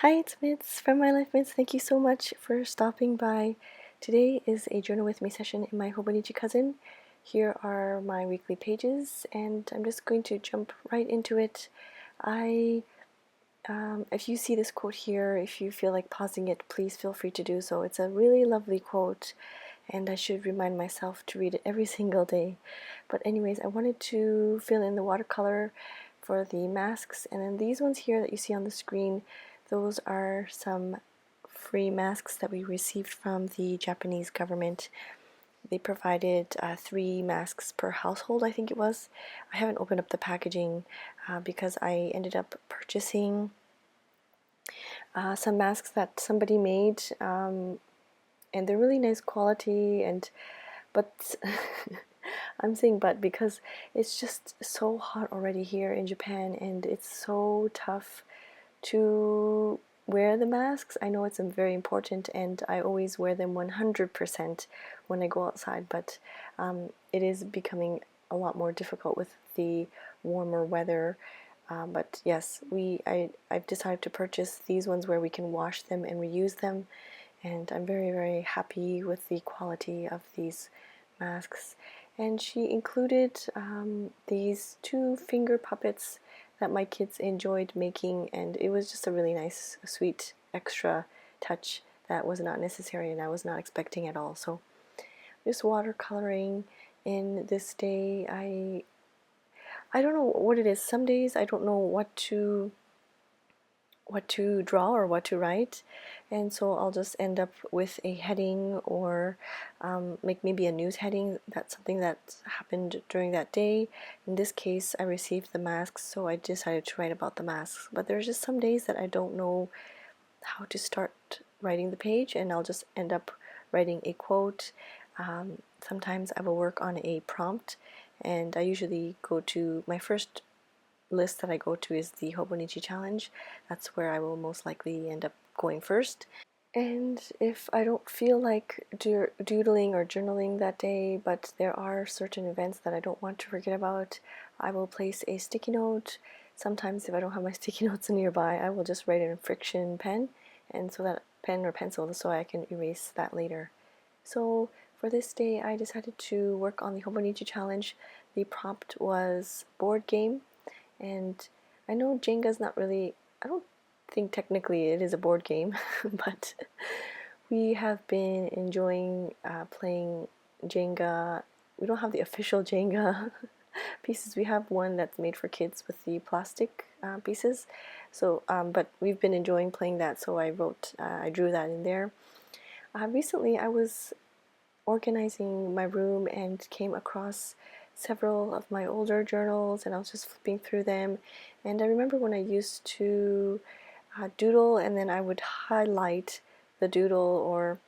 Hi, it's Mitz from My Life Mitz. Thank you so much for stopping by. Today is a journal with me session in my Hobonichi Cousin. Here are my weekly pages, and I'm just going to jump right into it. If you see this quote here, if you feel like pausing it, please feel free to do so. It's a really lovely quote, and I should remind myself to read it every single day. But anyways, I wanted to fill in the watercolor for the masks, and then these ones here that you see on the screen, those are some free masks that we received from the Japanese government. They provided 3 masks per household, I think it was. I haven't opened up the packaging because I ended up purchasing some masks that somebody made, and they're really nice quality, but I'm saying but because it's just so hot already here in Japan, and it's so tough to wear the masks. I know it's very important, and I always wear them 100% when I go outside, but it is becoming a lot more difficult with the warmer weather. But yes, I've decided to purchase these ones where we can wash them and reuse them, and I'm very, very happy with the quality of these masks. And she included these 2 finger puppets that my kids enjoyed making, and it was just a really nice, sweet extra touch that was not necessary and I was not expecting at all. So just watercoloring in this day, I don't know what it is. Some days I don't know what to draw or what to write, and so I'll just end up with a heading or make maybe a news heading. That's something that happened during that day. In this case, I received the masks, so I decided to write about the masks. But there's just some days that I don't know how to start writing the page, and I'll just end up writing a quote. Sometimes I will work on a prompt, and I usually go to my first list that I go to is the Hobonichi challenge. That's where I will most likely end up going first. And if I don't feel like doodling or journaling that day, but there are certain events that I don't want to forget about, I will place a sticky note. Sometimes if I don't have my sticky notes nearby, I will just write in a friction pen, and so that pen or pencil, so I can erase that later. So for this day, I decided to work on the Hobonichi challenge. The prompt was board game, and I know Jenga's not really, I don't think technically it is a board game, but we have been enjoying playing Jenga. We don't have the official Jenga pieces. We have one that's made for kids with the plastic pieces. So, but we've been enjoying playing that, so I drew that in there. Recently, I was organizing my room and came across several of my older journals, and I was just flipping through them, and I remember when I used to doodle, and then I would highlight the doodle, or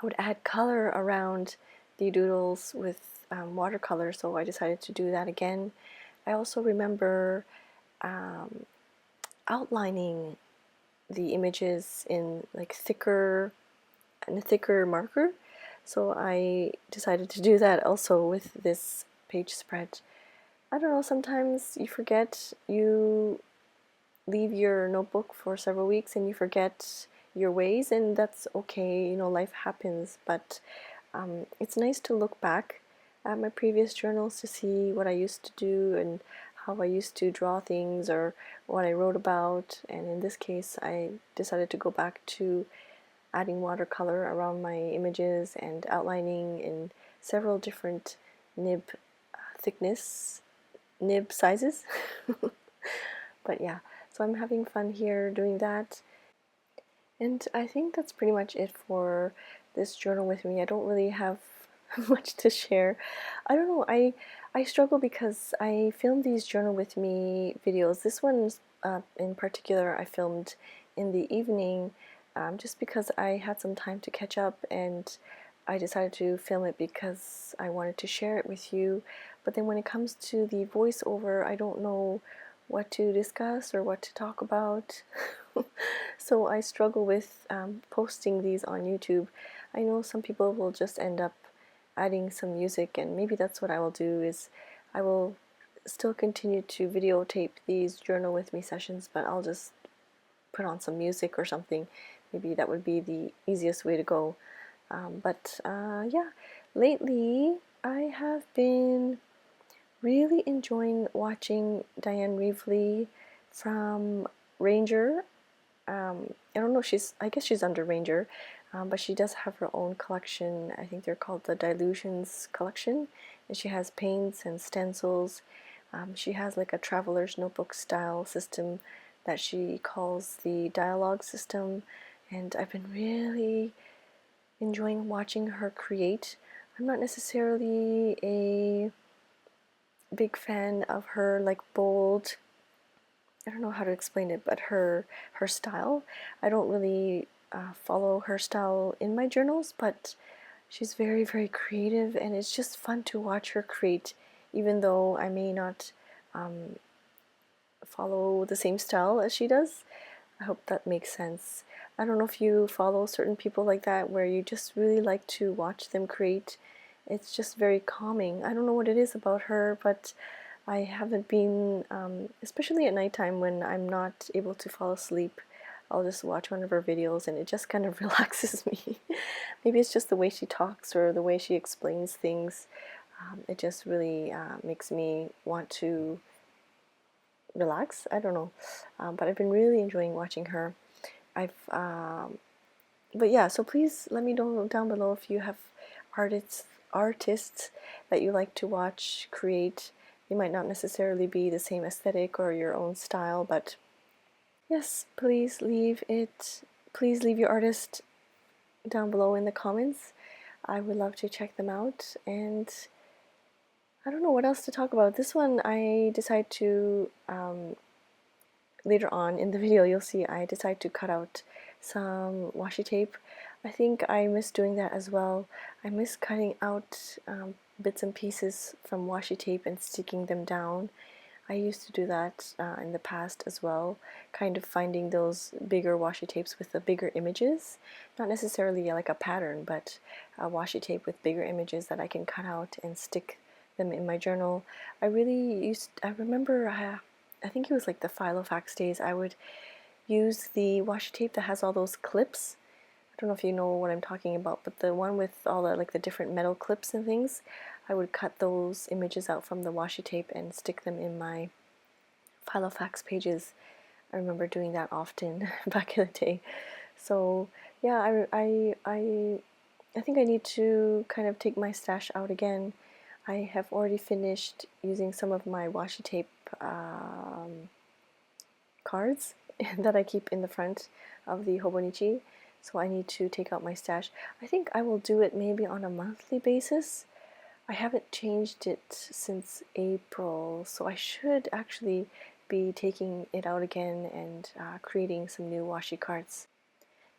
I would add color around the doodles with watercolor, so I decided to do that again. I also remember outlining the images in like a thicker marker, so I decided to do that also with this page spread. I don't know, sometimes you forget, you leave your notebook for several weeks and you forget your ways, and that's okay, you know, life happens, but it's nice to look back at my previous journals to see what I used to do and how I used to draw things or what I wrote about, and in this case I decided to go back to adding watercolor around my images and outlining in several different nib thickness, nib sizes. But yeah, so I'm having fun here doing that. And I think that's pretty much it for this journal with me. I don't really have much to share. I don't know, I struggle because I filmed these journal with me videos. This one in particular I filmed in the evening, just because I had some time to catch up, and I decided to film it because I wanted to share it with you. But then when it comes to the voiceover, I don't know what to discuss or what to talk about. So I struggle with posting these on YouTube. I know some people will just end up adding some music, and maybe that's what I will do, is I will still continue to videotape these journal with me sessions, but I'll just put on some music or something. Maybe that would be the easiest way to go. Yeah, lately I have been really enjoying watching Diane Reevely from Ranger. I don't know, I guess she's under Ranger, but she does have her own collection. I think they're called the Dilutions collection, and she has paints and stencils. She has like a traveler's notebook style system that she calls the dialogue system, and I've been really enjoying watching her create. I'm not necessarily a big fan of her like bold, I don't know how to explain it, but her style. I don't really follow her style in my journals, but she's very, very creative, and it's just fun to watch her create, even though I may not follow the same style as she does. I hope that makes sense. I don't know if you follow certain people like that, where you just really like to watch them create. It's just very calming. I don't know what it is about her, but I haven't been, especially at nighttime when I'm not able to fall asleep, I'll just watch one of her videos and it just kind of relaxes me. Maybe it's just the way she talks or the way she explains things. It just really makes me want to relax. I don't know, but I've been really enjoying watching her. But yeah, so please let me know down below if you have artists that you like to watch create. They might not necessarily be the same aesthetic or your own style, but yes, please leave your artist down below in the comments. I would love to check them out, and I don't know what else to talk about. This one I decide to later on in the video you'll see I decide to cut out some washi tape. I think I miss doing that as well. I miss cutting out bits and pieces from washi tape and sticking them down. I used to do that in the past as well, kind of finding those bigger washi tapes with the bigger images. Not necessarily like a pattern, but a washi tape with bigger images that I can cut out and stick them in my journal. I remember I think it was like the Filofax days, I would use the washi tape that has all those clips. I don't know if you know what I'm talking about, but the one with all the like the different metal clips and things, I would cut those images out from the washi tape and stick them in my Filofax pages. I remember doing that often back in the day. So yeah, I think I need to kind of take my stash out again. I have already finished using some of my washi tape cards that I keep in the front of the Hobonichi, so I need to take out my stash. I think I will do it maybe on a monthly basis. I haven't changed it since April, so I should actually be taking it out again and creating some new washi cards.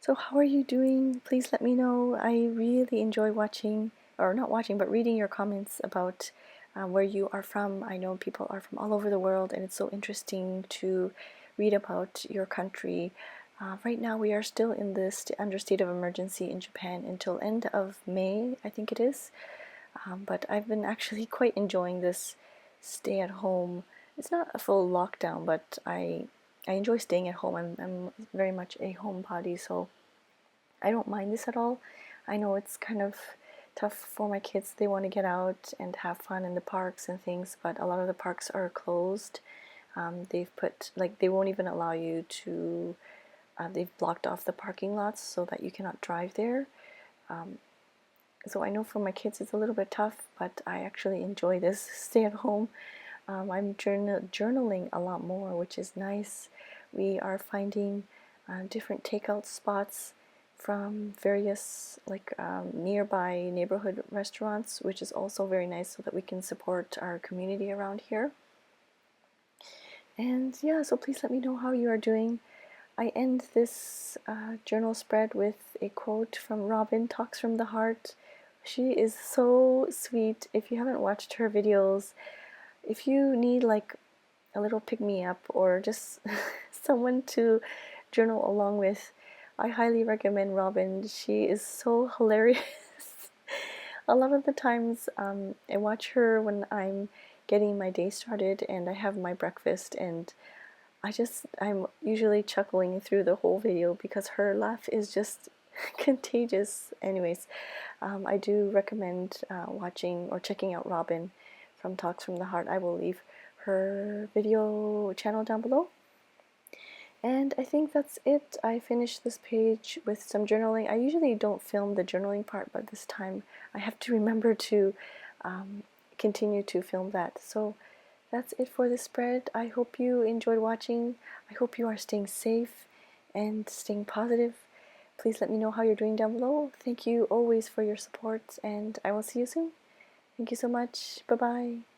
So how are you doing? Please let me know. I really enjoy watching, or not watching, but reading your comments about where you are from. I know people are from all over the world, and it's so interesting to read about your country. Right now we are still in this under state of emergency in Japan until end of May, I think it is. But I've been actually quite enjoying this stay at home. It's not a full lockdown, but I enjoy staying at home. I'm very much a homebody, so I don't mind this at all. I know it's kind of tough for my kids. They want to get out and have fun in the parks and things, but a lot of the parks are closed. They've put, like, they won't even allow you to, they've blocked off the parking lots so that you cannot drive there. So I know for my kids it's a little bit tough, but I actually enjoy this stay at home. I'm journaling a lot more, which is nice. We are finding different takeout spots from various nearby neighborhood restaurants, which is also very nice so that we can support our community around here. And yeah, so please let me know how you are doing. I end this journal spread with a quote from Robin, Talks from the Heart. She is so sweet. If you haven't watched her videos, if you need like a little pick-me-up or just someone to journal along with, I highly recommend Robin. She is so hilarious. A lot of the times I watch her when I'm getting my day started and I have my breakfast, and I'm usually chuckling through the whole video because her laugh is just contagious. Anyways, I do recommend watching or checking out Robin from Talks from the Heart. I will leave her video channel down below. And I think that's it. I finished this page with some journaling. I usually don't film the journaling part, but this time I have to remember to continue to film that. So that's it for this spread. I hope you enjoyed watching. I hope you are staying safe and staying positive. Please let me know how you're doing down below. Thank you always for your support, and I will see you soon. Thank you so much. Bye-bye.